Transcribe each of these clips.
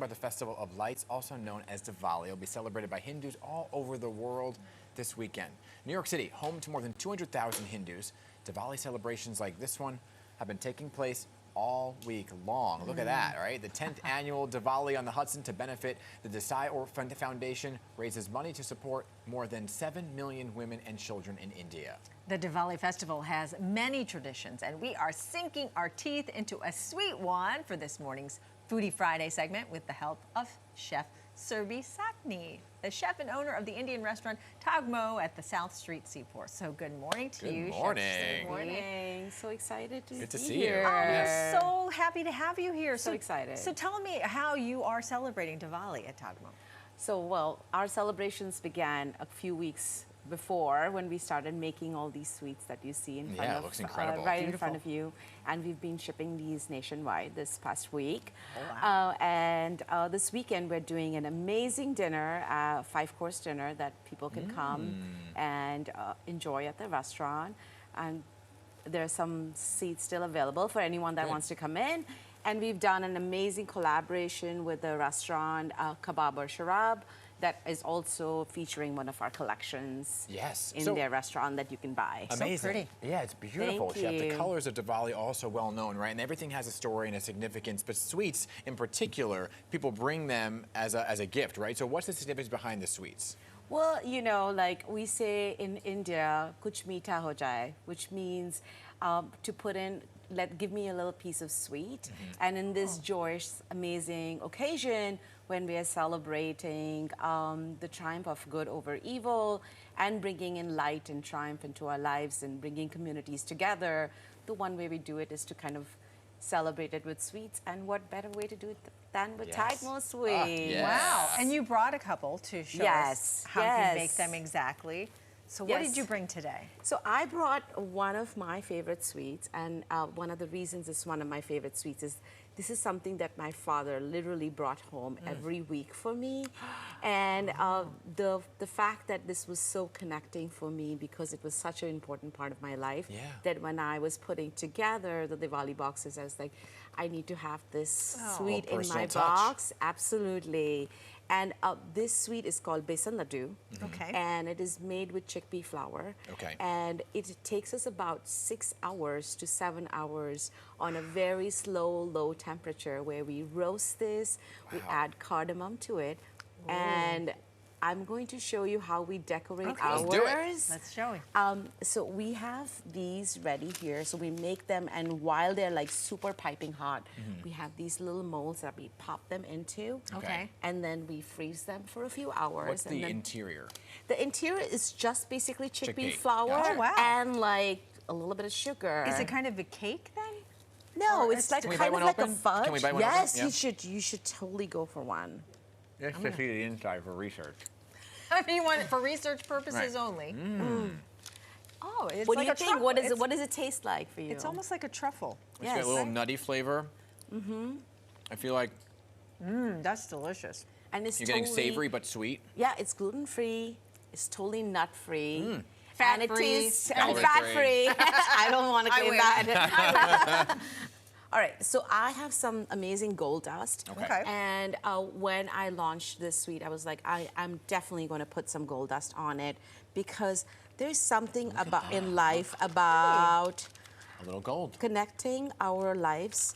about the Festival of Lights, also known as Diwali. It'll be celebrated by Hindus all over the world this weekend. New York City, home to more than 200,000 Hindus. Diwali celebrations like this one have been taking place all week long. Look at that, right? The 10th annual Diwali on the Hudson to benefit the Desai Foundation raises money to support more than 7 million women and children in India. The Diwali festival has many traditions, and we are sinking our teeth into a sweet one for this morning's Foodie Friday segment with the help of Chef Surbhi Sahni, the chef and owner of the Indian restaurant Tagmo at the South Street Seaport. So good morning to you, Good morning. Chef. Good morning. So excited to Good to be see here. you. Oh, Yes. we're so happy to have you here. So excited. So tell me how you are celebrating Diwali at Tagmo. So, well, our celebrations began a few weeks before when we started making all these sweets that you see in front Yeah, it of looks incredible. right Beautiful. in front of you, and we've been shipping these nationwide this past week. Oh, wow. And this weekend we're doing an amazing dinner, 5-course dinner that people can come and enjoy at the restaurant. And there are some seats still available for anyone that Good. wants to come in. And we've done an amazing collaboration with the restaurant Kebab or Sharab that is also featuring one of our collections Yes. in So- their restaurant that you can buy. Amazing. pretty. Yeah, it's beautiful, Thank Chef. The you. colors of Diwali are also well known, right? And everything has a story and a significance, but sweets in particular, people bring them as a gift, right? So what's the significance behind the sweets? Well, you know, like we say in India, kuch meetha ho jaye, which means to put in, give me a little piece of sweet. And in this joyous, amazing occasion, when we are celebrating the triumph of good over evil and bringing in light and triumph into our lives and bringing communities together, the one way we do it is to kind of celebrate it with sweets. And what better way to do it than with Yes. Tagmo sweets? yes. Wow. And you brought a couple to show us Yes, how you yes. make them exactly. So what did Yes. you bring today? So I brought one of my favorite sweets, and one of the reasons it's one of my favorite sweets is this is something that my father literally brought home every week for me. And the fact that this was so connecting for me because it was such an important part of my life Yeah. that when I was putting together the Diwali boxes, I was like, I need to have this Oh. sweet in Personal my touch. box. Absolutely. And this sweet is called besan laddu. Okay. And it is made with chickpea flour. Okay. And it takes us about 6 hours to 7 hours on a very slow, low temperature where we roast this, we Wow. add cardamom to it, and I'm going to show you how we decorate Okay. ours. Let's do it. Let's show you. So we have these ready here. So we make them, and while they're like super piping hot, we have these little molds that we pop them into. Okay. And then we freeze them for a few hours. What's and the then interior? the interior is just basically chickpea Chickpea. flour Gotcha. Oh, wow. and like a little bit of sugar. Is it kind of a cake then? No, or it's it's like Can we kind buy of one like open? a fudge. Can we buy one open? Yes, Yeah. you should totally go for one. Let's just see the inside for research. You want it for research purposes Right. only. Oh, it's What like do you a think? truffle. What is It's- it? What does it taste like for you? It's almost like a truffle. It's got a Yes. little nutty flavor. I feel like That's delicious. and it's you're getting totally, savory but sweet. Yeah, it's gluten free. It's totally nut free. Fat and free. it is and Calorie fat free. free. I don't want to I claim wish. that. All right, so I have some amazing gold dust. Okay. And when I launched this sweet, I was like, I'm definitely going to put some gold dust on it because there's something about in life about A little gold. connecting our lives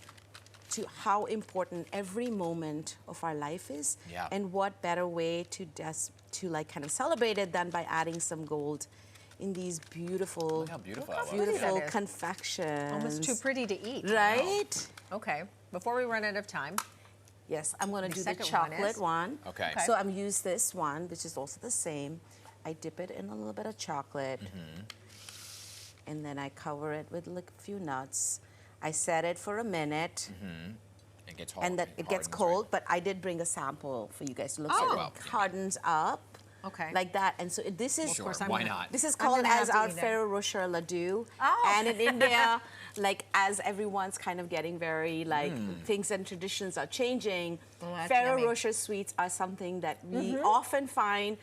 to how important every moment of our life is. Yeah. And what better way to like kind of celebrate it than by adding some gold in these beautiful, Look how beautiful that looks. beautiful That is. confections. Almost too pretty to eat. Right? Okay. Before we run out of time, Yes, I'm going to do the second one chocolate is? one. Okay. So I'm use this one, which is also the same. I dip it in a little bit of chocolate, and then I cover it with like a few nuts. I set it for a minute, It gets hard. and then it gets hardens, cold. But I did bring a sample for you guys to look. Oh. So Well, it hardens up. Okay. Like that, and so this is Sure, course I'm why gonna- not? this is I'm called gonna have as to our eat it. Ferrero Rocher laddu. Oh. And in India, like as everyone's kind of getting very like things and traditions are changing, Oh, that's Ferrero yummy. Rocher sweets are something that we often find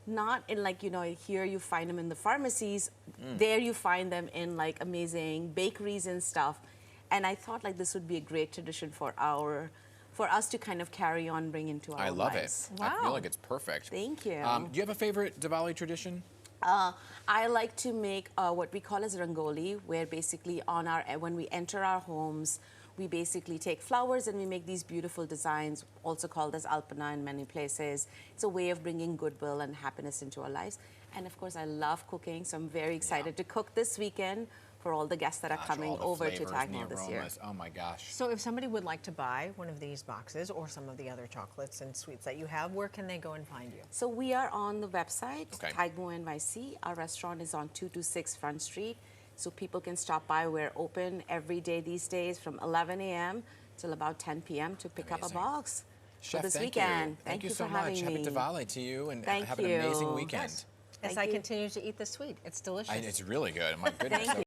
not in like, you know, here you find them in the pharmacies, there you find them in like amazing bakeries and stuff. And I thought like this would be a great tradition for our for us to kind of carry on, bring into our I love lives. it. I feel Wow. like it's perfect. Thank you. Do you have a favorite Diwali tradition? I like to make what we call as rangoli, where basically when we enter our homes, we basically take flowers and we make these beautiful designs, also called as alpana in many places. It's a way of bringing goodwill and happiness into our lives. And of course, I love cooking, so I'm very excited to cook this weekend for all the guests that are Gosh, coming all the over to flavors and the Tagmo this year. aromas. Oh my gosh. So if somebody would like to buy one of these boxes or some of the other chocolates and sweets that you have, where can they go and find you? So we are on the website, Okay. Tagmo NYC. Our restaurant is on 226 Front Street, so people can stop by. We're open every day these days from 11 a.m. till about 10 p.m. to pick up a Amazing. box Chef, for this thank weekend. you. Thank you so for much. having Happy me. Diwali to you, and Thank have an amazing you. weekend. As Thank I you. continue to eat the sweet, it's delicious. It's really good. My goodness. Thank you.